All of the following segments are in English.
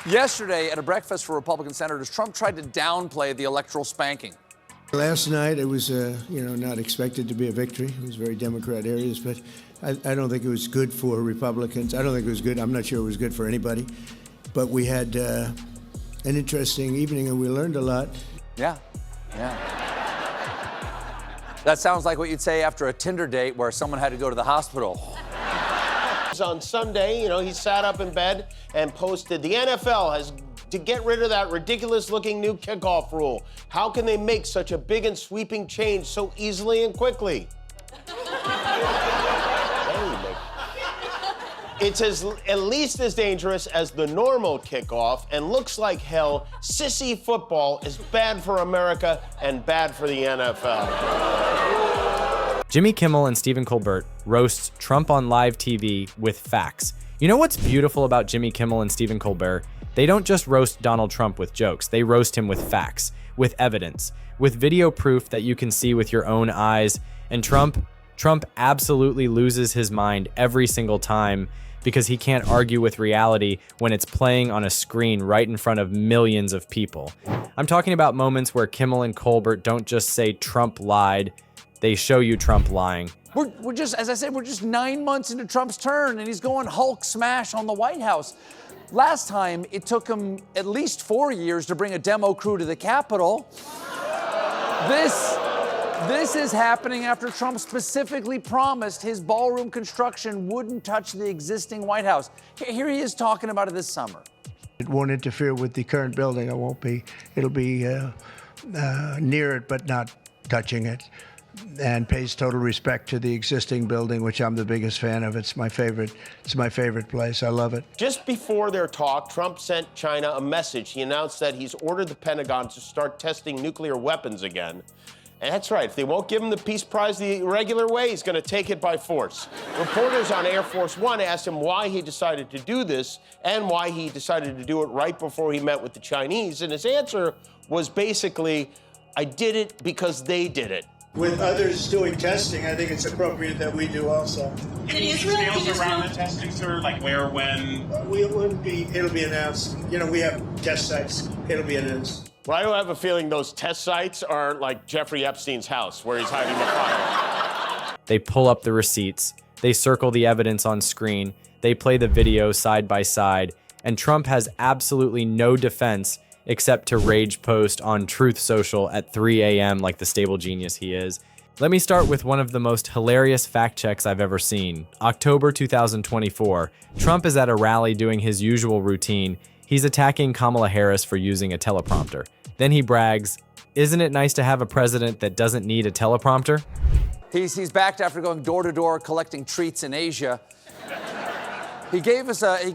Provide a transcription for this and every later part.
Yesterday, at a breakfast for Republican senators, Trump tried to downplay the electoral spanking. Last night, it was, not expected to be a victory. It was very Democrat areas, but I don't think it was good for Republicans. I don't think it was good. I'm not sure it was good for anybody. But we had an interesting evening, and we learned a lot. Yeah. That sounds like what you'd say after a Tinder date where someone had to go to the hospital. On Sunday, he sat up in bed and posted, the NFL has to get rid of that ridiculous-looking new kickoff rule. How can they make such a big and sweeping change so easily and quickly? It's at least as dangerous as the normal kickoff and looks like hell. Sissy football is bad for America and bad for the NFL. Jimmy Kimmel and Stephen Colbert roast Trump on live TV with facts. You know what's beautiful about Jimmy Kimmel and Stephen Colbert? They don't just roast Donald Trump with jokes. They roast him with facts, with evidence, with video proof that you can see with your own eyes. And Trump absolutely loses his mind every single time because he can't argue with reality when it's playing on a screen right in front of millions of people. I'm talking about moments where Kimmel and Colbert don't just say Trump lied, they show you Trump lying. We're just, as I said, we're just 9 months into Trump's turn, and he's going Hulk smash on the White House. Last time, it took him at least 4 years to bring a demo crew to the Capitol. This is happening after Trump specifically promised his ballroom construction wouldn't touch the existing White House. Here he is talking about it this summer. It won't interfere with the current building. It'll be near it, but not touching it, and pays total respect to the existing building, which I'm the biggest fan of. It's my favorite place. I love it. Just before their talk, Trump sent China a message. He announced that he's ordered the Pentagon to start testing nuclear weapons again. And that's right, if they won't give him the peace prize the regular way, he's gonna take it by force. Reporters on Air Force One asked him why he decided to do this and why he decided to do it right before he met with the Chinese. And his answer was basically, I did it because they did it. With others doing testing, I think it's appropriate that we do also. Any details around the testing, sir? Like where, when? It'll be announced. We have test sites. It'll be announced. Well, I have a feeling those test sites are like Jeffrey Epstein's house, where he's hiding the file. They pull up the receipts, they circle the evidence on screen, they play the video side by side, and Trump has absolutely no defense except to rage post on Truth Social at 3 a.m. like the stable genius he is. Let me start with one of the most hilarious fact checks I've ever seen. October 2024, Trump is at a rally doing his usual routine. He's attacking Kamala Harris for using a teleprompter. Then he brags, "Isn't it nice to have a president that doesn't need a teleprompter?" He's back after going door to door collecting treats in Asia. He gave us an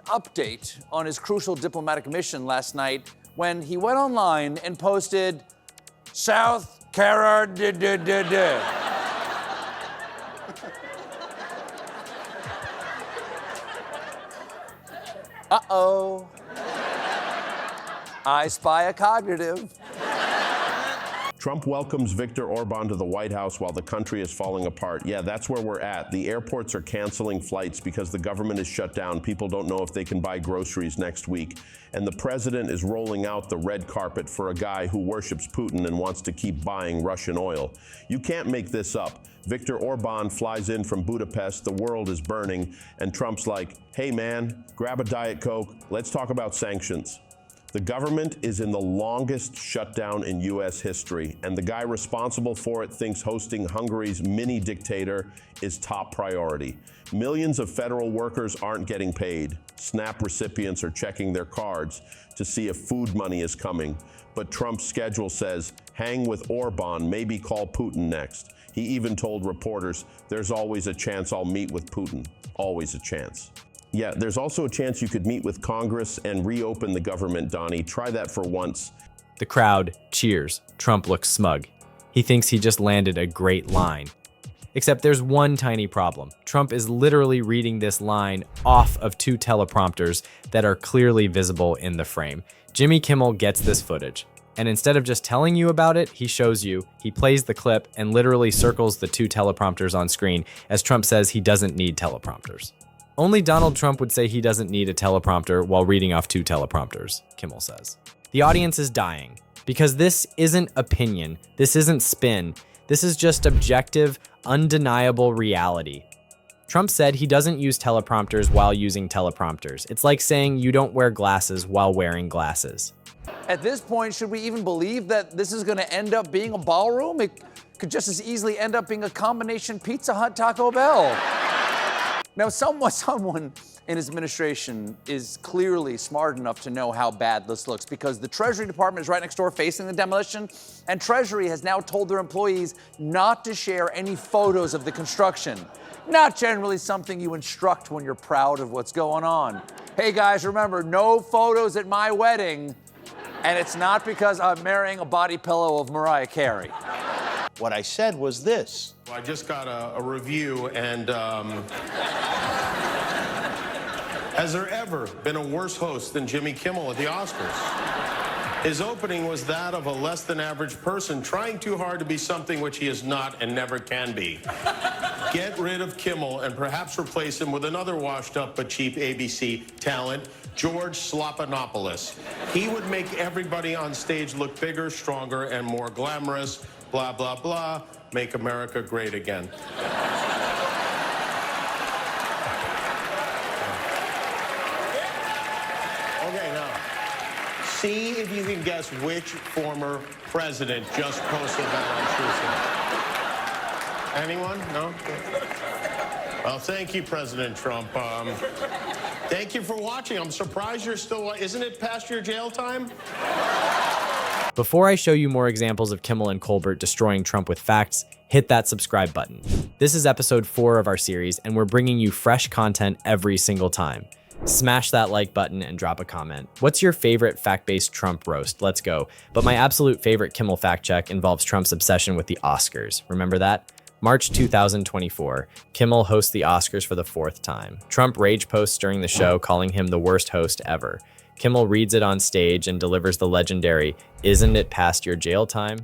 update on his crucial diplomatic mission last night when he went online and posted South Carolina. Uh-oh. I spy a cognitive. Trump welcomes Viktor Orban to the White House while the country is falling apart. Yeah, that's where we're at. The airports are canceling flights because the government is shut down. People don't know if they can buy groceries next week. And the president is rolling out the red carpet for a guy who worships Putin and wants to keep buying Russian oil. You can't make this up. Viktor Orban flies in from Budapest, the world is burning, and Trump's like, hey man, grab a Diet Coke, let's talk about sanctions. The government is in the longest shutdown in U.S. history, and the guy responsible for it thinks hosting Hungary's mini dictator is top priority. Millions of federal workers aren't getting paid. SNAP recipients are checking their cards to see if food money is coming. But Trump's schedule says, hang with Orban, maybe call Putin next. He even told reporters, there's always a chance I'll meet with Putin. Always a chance. Yeah, there's also a chance you could meet with Congress and reopen the government, Donnie. Try that for once. The crowd cheers. Trump looks smug. He thinks he just landed a great line. Except there's one tiny problem. Trump is literally reading this line off of two teleprompters that are clearly visible in the frame. Jimmy Kimmel gets this footage. And instead of just telling you about it, he shows you, he plays the clip and literally circles the two teleprompters on screen as Trump says he doesn't need teleprompters. Only Donald Trump would say he doesn't need a teleprompter while reading off 2 teleprompters, Kimmel says. The audience is dying because this isn't opinion. This isn't spin. This is just objective, undeniable reality. Trump said he doesn't use teleprompters while using teleprompters. It's like saying you don't wear glasses while wearing glasses. At this point, should we even believe that this is going to end up being a ballroom? It could just as easily end up being a combination Pizza Hut Taco Bell. Now, someone in his administration is clearly smart enough to know how bad this looks because the Treasury Department is right next door facing the demolition, and Treasury has now told their employees not to share any photos of the construction. Not generally something you instruct when you're proud of what's going on. Hey guys, remember, no photos at my wedding, and it's not because I'm marrying a body pillow of Mariah Carey. What I said was this. I just got a review, and has there ever been a worse host than Jimmy Kimmel at the Oscars? His opening was that of a less than average person trying too hard to be something which he is not and never can be. Get rid of Kimmel and perhaps replace him with another washed up but cheap ABC talent, George Slopanopoulos. He would make everybody on stage look bigger, stronger, and more glamorous. Blah, blah, blah. Make America great again. Okay, now, see if you can guess which former president just posted that on Tuesday. Anyone? No? Well, thank you, President Trump. Thank you for watching. I'm surprised you're still... Isn't it past your jail time? Before I show you more examples of Kimmel and Colbert destroying Trump with facts, hit that subscribe button. This is episode 4 of our series, and we're bringing you fresh content every single time. Smash that like button and drop a comment. What's your favorite fact-based Trump roast? Let's go. But my absolute favorite Kimmel fact check involves Trump's obsession with the Oscars. Remember that? March 2024, Kimmel hosts the Oscars for the 4th time. Trump rage posts during the show, calling him the worst host ever. Kimmel reads it on stage and delivers the legendary, "Isn't it past your jail time?"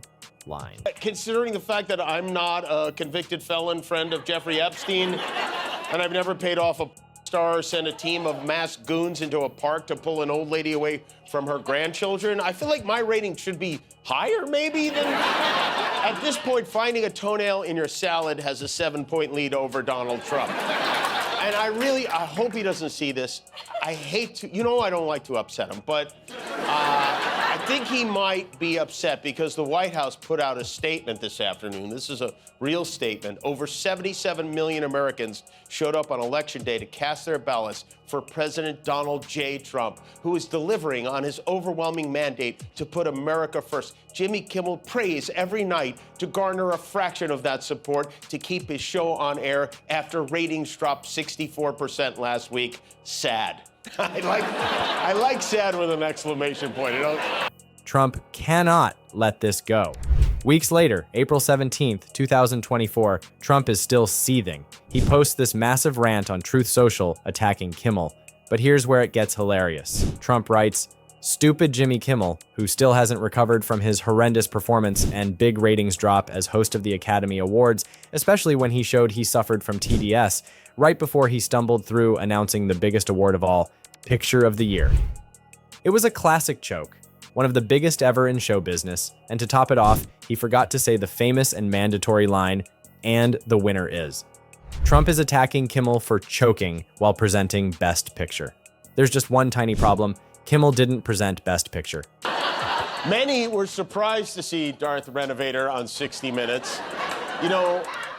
line. Considering the fact that I'm not a convicted felon friend of Jeffrey Epstein, and I've never paid off a star or sent a team of masked goons into a park to pull an old lady away from her grandchildren, I feel like my rating should be higher, maybe, than... At this point, finding a toenail in your salad has a 7-point lead over Donald Trump. And I hope he doesn't see this. I hate to, I don't like to upset him, but I think he might be upset because the White House put out a statement this afternoon. This is a real statement. Over 77 million Americans showed up on Election Day to cast their ballots for President Donald J. Trump, who is delivering on his overwhelming mandate to put America first. Jimmy Kimmel prays every night to garner a fraction of that support to keep his show on air after ratings dropped 64% last week. Sad. I like sad with an exclamation point. Trump cannot let this go. Weeks later, April 17th, 2024, Trump is still seething. He posts this massive rant on Truth Social attacking Kimmel. But here's where it gets hilarious. Trump writes, "Stupid Jimmy Kimmel, who still hasn't recovered from his horrendous performance and big ratings drop as host of the Academy Awards, especially when he showed he suffered from TDS, right before he stumbled through announcing the biggest award of all, Picture of the Year." It was a classic choke, one of the biggest ever in show business, and to top it off, he forgot to say the famous and mandatory line, "and the winner is." Trump is attacking Kimmel for choking while presenting Best Picture. There's just one tiny problem. Kimmel didn't present Best Picture. Many were surprised to see Darth Renovator on 60 Minutes.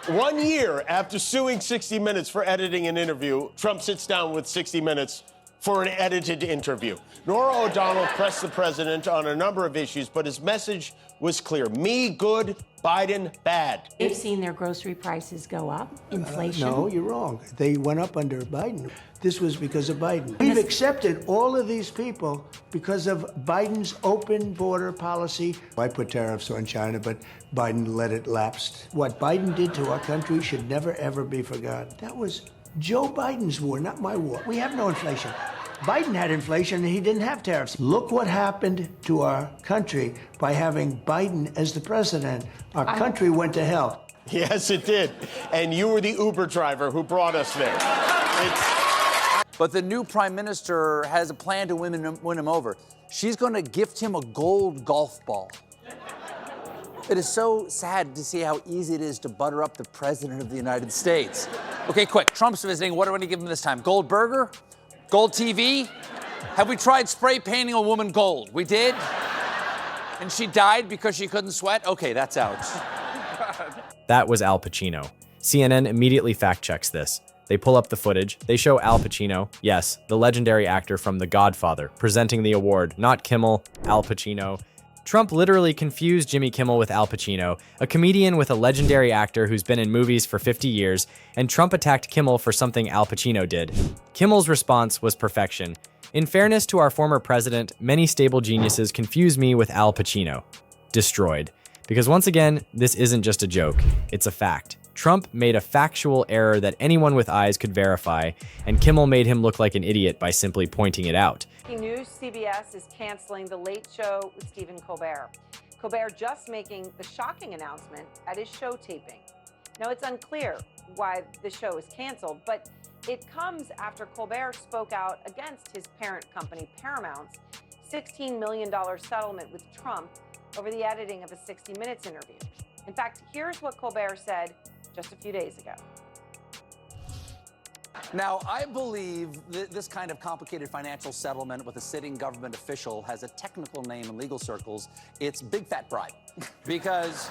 1 year after suing 60 Minutes for editing an interview, Trump sits down with 60 Minutes for an edited interview. Norah O'Donnell pressed the president on a number of issues, but his message was clear. Me, good. Biden, bad. They've seen their grocery prices go up, inflation. No, you're wrong. They went up under Biden. This was because of Biden. We've accepted all of these people because of Biden's open border policy. I put tariffs on China, but Biden let it lapse. What Biden did to our country should never, ever be forgotten. That was Joe Biden's war, not my war. We have no inflation. Biden had inflation and he didn't have tariffs. Look what happened to our country by having Biden as the president. Our country went to hell. Yes, it did. And you were the Uber driver who brought us there. but the new prime minister has a plan to win him over. She's going to gift him a gold golf ball. It is so sad to see how easy it is to butter up the president of the United States. Okay, quick. Trump's visiting. What do I give him this time? Gold burger? Gold TV? Have we tried spray painting a woman gold? We did? And she died because she couldn't sweat? Okay, that's out. That was Al Pacino. CNN immediately fact-checks this. They pull up the footage. They show Al Pacino, yes, the legendary actor from The Godfather, presenting the award, not Kimmel, Al Pacino. Trump literally confused Jimmy Kimmel with Al Pacino, a comedian with a legendary actor who's been in movies for 50 years, and Trump attacked Kimmel for something Al Pacino did. Kimmel's response was perfection. In fairness to our former president, many stable geniuses confuse me with Al Pacino. Destroyed. Because once again, this isn't just a joke, it's a fact. Trump made a factual error that anyone with eyes could verify, and Kimmel made him look like an idiot by simply pointing it out. News, CBS is canceling The Late Show with Stephen Colbert. Colbert just making the shocking announcement at his show taping. Now, it's unclear why the show is canceled, but it comes after Colbert spoke out against his parent company, Paramount's $16 million settlement with Trump over the editing of a 60 Minutes interview. In fact, here's what Colbert said just a few days ago. Now, I believe this kind of complicated financial settlement with a sitting government official has a technical name in legal circles. It's big fat bribe. Because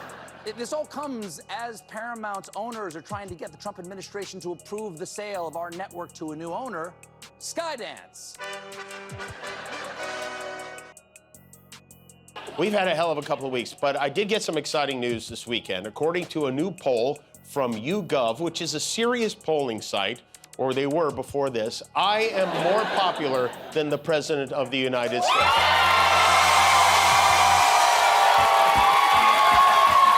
this all comes as Paramount's owners are trying to get the Trump administration to approve the sale of our network to a new owner, Skydance. We've had a hell of a couple of weeks, but I did get some exciting news this weekend. According to a new poll from YouGov, which is a serious polling site, or they were before this, I am more popular than the President of the United States.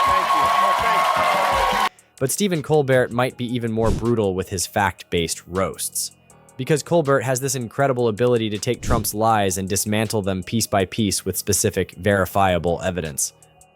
Thank you. Oh, thank you. But Stephen Colbert might be even more brutal with his fact-based roasts. Because Colbert has this incredible ability to take Trump's lies and dismantle them piece by piece with specific, verifiable evidence.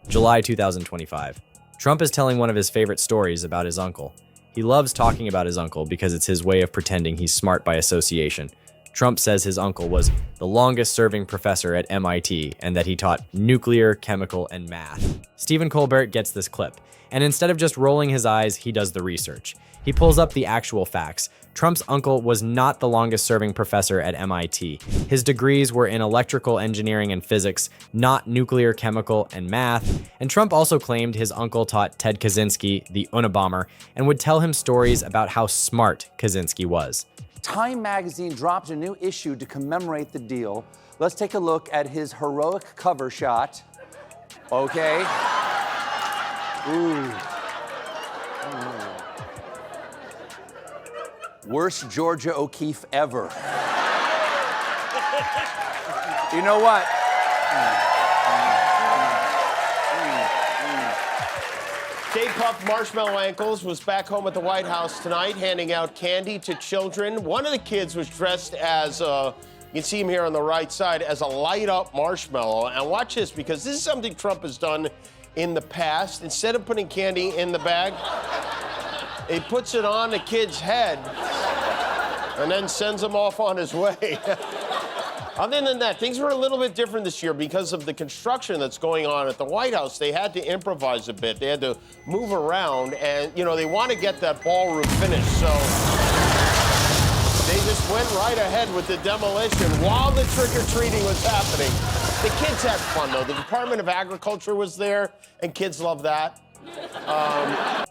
July 2025. Trump is telling one of his favorite stories about his uncle. He loves talking about his uncle because it's his way of pretending he's smart by association. Trump says his uncle was the longest-serving professor at MIT and that he taught nuclear, chemical, and math. Stephen Colbert gets this clip, and instead of just rolling his eyes, he does the research. He pulls up the actual facts. Trump's uncle was not the longest-serving professor at MIT. His degrees were in electrical engineering and physics, not nuclear, chemical, and math. And Trump also claimed his uncle taught Ted Kaczynski, the Unabomber, and would tell him stories about how smart Kaczynski was. Time magazine dropped a new issue to commemorate the deal. Let's take a look at his heroic cover shot. Okay. Ooh. Worst Georgia O'Keeffe ever. You know what? Stay Puft Marshmallow Ankles was back home at the White House tonight, handing out candy to children. One of the kids was dressed as, you can see him here on the right side, as a light-up marshmallow. And watch this, because this is something Trump has done in the past. Instead of putting candy in the bag, he puts it on the kid's head and then sends him off on his way. Other than that, things were a little bit different this year because of the construction that's going on at the White House. They had to improvise a bit. They had to move around, and, you know, they want to get that ballroom finished, so they just went right ahead with the demolition while the trick-or-treating was happening. The kids had fun, though. The Department of Agriculture was there, and kids love that.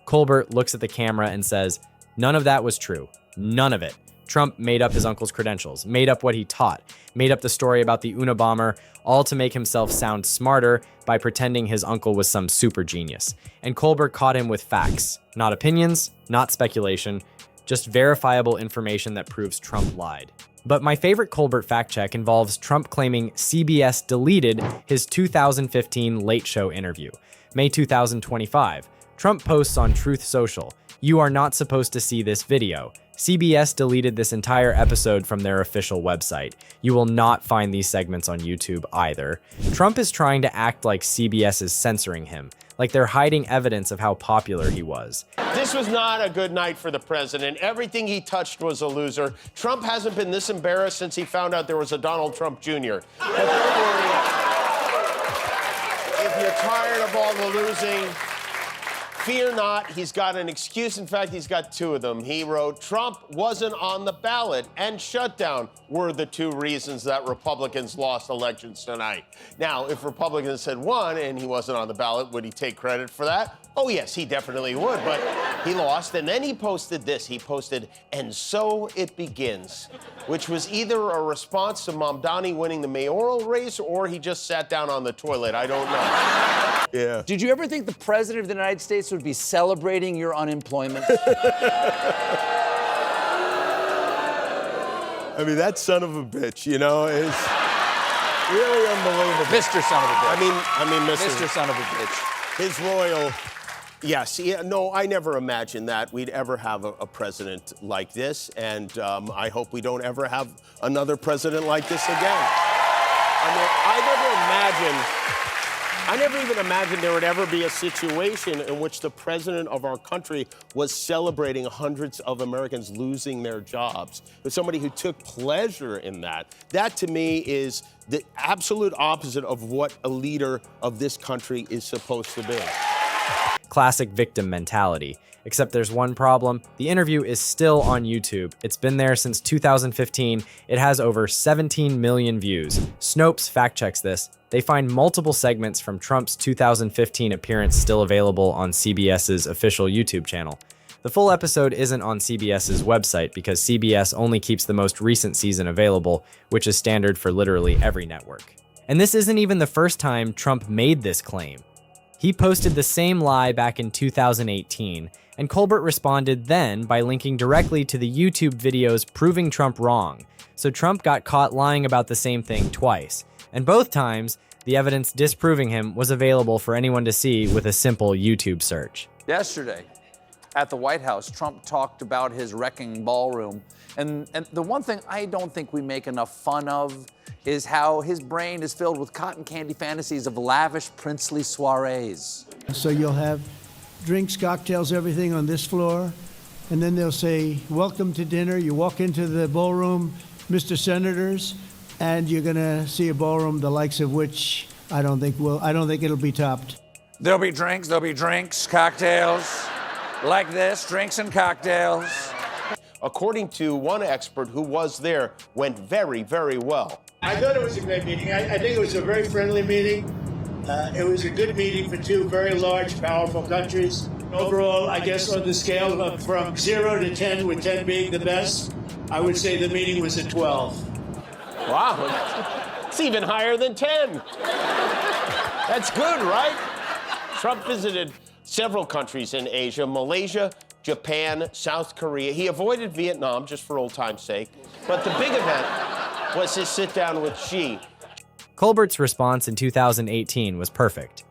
Colbert looks at the camera and says, none of that was true. None of it. Trump made up his uncle's credentials, made up what he taught, made up the story about the Unabomber, all to make himself sound smarter by pretending his uncle was some super genius. And Colbert caught him with facts, not opinions, not speculation, just verifiable information that proves Trump lied. But my favorite Colbert fact check involves Trump claiming CBS deleted his 2015 Late Show interview. May 2025. Trump posts on Truth Social, "You are not supposed to see this video. CBS deleted this entire episode from their official website. You will not find these segments on YouTube either." Trump is trying to act like CBS is censoring him, like they're hiding evidence of how popular he was. This was not a good night for the president. Everything he touched was a loser. Trump hasn't been this embarrassed since he found out there was a Donald Trump Jr. But don't worry. If you're tired of all the losing, fear not, he's got an excuse. In fact, he's got two of them. He wrote, Trump wasn't on the ballot and shutdown were the two reasons that Republicans lost elections tonight. Now, if Republicans had won and he wasn't on the ballot, would he take credit for that? Oh, yes, he definitely would, but he lost. And then he posted this. He posted, and so it begins, which was either a response to Mamdani winning the mayoral race or he just sat down on the toilet. I don't know. Yeah. Did you ever think the President of the United States would be celebrating your unemployment? I mean, that son of a bitch, you know, is really unbelievable. Mr. Son of a bitch. I mean, Mr. Son of a bitch. His royal. Yes, yeah, no, I never imagined that we'd ever have a president like this, and I hope we don't ever have another president like this again. I mean, I never even imagined there would ever be a situation in which the president of our country was celebrating hundreds of Americans losing their jobs. But somebody who took pleasure in that. That, to me, is the absolute opposite of what a leader of this country is supposed to be. Classic victim mentality. Except there's one problem. The interview is still on YouTube. It's been there since 2015. It has over 17 million views. Snopes fact checks this. They find multiple segments from Trump's 2015 appearance still available on CBS's official YouTube channel. The full episode isn't on CBS's website because CBS only keeps the most recent season available, which is standard for literally every network. And this isn't even the first time Trump made this claim. He posted the same lie back in 2018, and Colbert responded then by linking directly to the YouTube videos proving Trump wrong. So Trump got caught lying about the same thing twice, and both times, the evidence disproving him was available for anyone to see with a simple YouTube search. Yesterday, at the White House, Trump talked about his wrecking ballroom. And the one thing I don't think we make enough fun of is how his brain is filled with cotton candy fantasies of lavish princely soirees. So you'll have drinks, cocktails, everything on this floor, and then they'll say, welcome to dinner. You walk into the ballroom, Mr. Senators, and you're gonna see a ballroom the likes of which I don't think it'll be topped. There'll be drinks, cocktails, like this, drinks and cocktails. According to one expert who was there, went very, very well. I thought it was a great meeting. I think it was a very friendly meeting. It was a good meeting for two very large, powerful countries. Overall, I guess on the scale of from 0 to 10, with 10 being the best, I would say the meeting was a 12. Wow, it's even higher than 10. That's good, right? Trump visited several countries in Asia, Malaysia, Japan, South Korea. He avoided Vietnam just for old time's sake. But the big event was his sit down with Xi. Colbert's response in 2018 was perfect.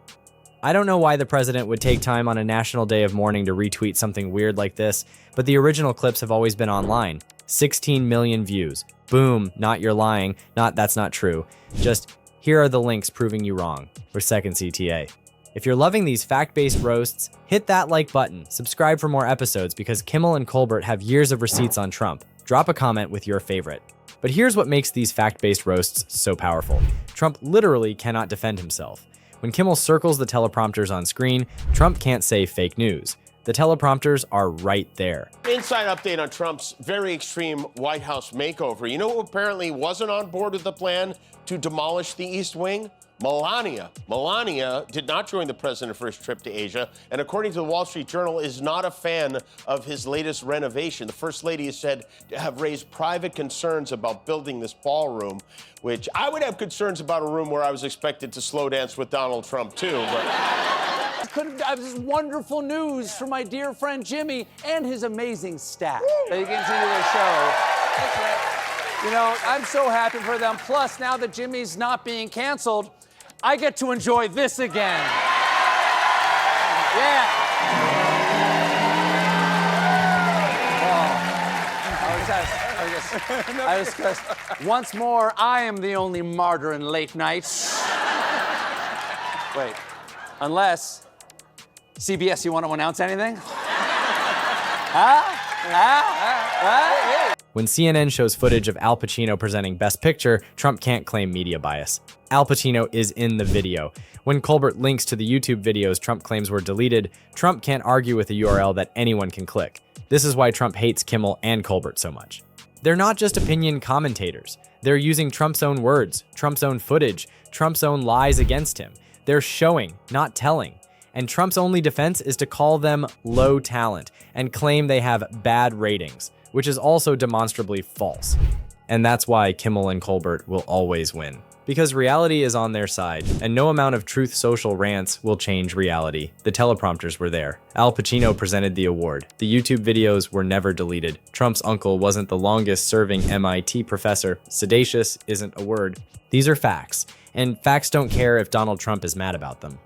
I don't know why the president would take time on a national day of mourning to retweet something weird like this, but the original clips have always been online. 16 million views. Boom, not you're lying, not that's not true. Just, here are the links proving you wrong. We're Second CTA. If you're loving these fact-based roasts, hit that like button, subscribe for more episodes because Kimmel and Colbert have years of receipts on Trump. Drop a comment with your favorite. But here's what makes these fact-based roasts so powerful. Trump literally cannot defend himself. When Kimmel circles the teleprompters on screen, Trump can't say fake news. The teleprompters are right there. Inside update on Trump's very extreme White House makeover. You know who apparently wasn't on board with the plan to demolish the East Wing? Melania. Melania did not join the president for his trip to Asia, and according to the Wall Street Journal, is not a fan of his latest renovation. The First Lady is said to have raised private concerns about building this ballroom, which I would have concerns about a room where I was expected to slow dance with Donald Trump, too. But Couldn't have this wonderful news for my dear friend Jimmy and his amazing staff. They continue their show. That's right. You know, I'm so happy for them. Plus, now that Jimmy's not being canceled, I get to enjoy this again. Yeah. I discussed. Once more, I am the only martyr in late nights. Wait, unless CBS, you want to announce anything? When CNN shows footage of Al Pacino presenting Best Picture, Trump can't claim media bias. Al Pacino is in the video. When Colbert links to the YouTube videos Trump claims were deleted, Trump can't argue with a URL that anyone can click. This is why Trump hates Kimmel and Colbert so much. They're not just opinion commentators. They're using Trump's own words, Trump's own footage, Trump's own lies against him. They're showing, not telling. And Trump's only defense is to call them low talent and claim they have bad ratings, which is also demonstrably false. And that's why Kimmel and Colbert will always win. Because reality is on their side, and no amount of Truth Social rants will change reality. The teleprompters were there. Al Pacino presented the award. The YouTube videos were never deleted. Trump's uncle wasn't the longest-serving MIT professor. Sedacious isn't a word. These are facts, and facts don't care if Donald Trump is mad about them.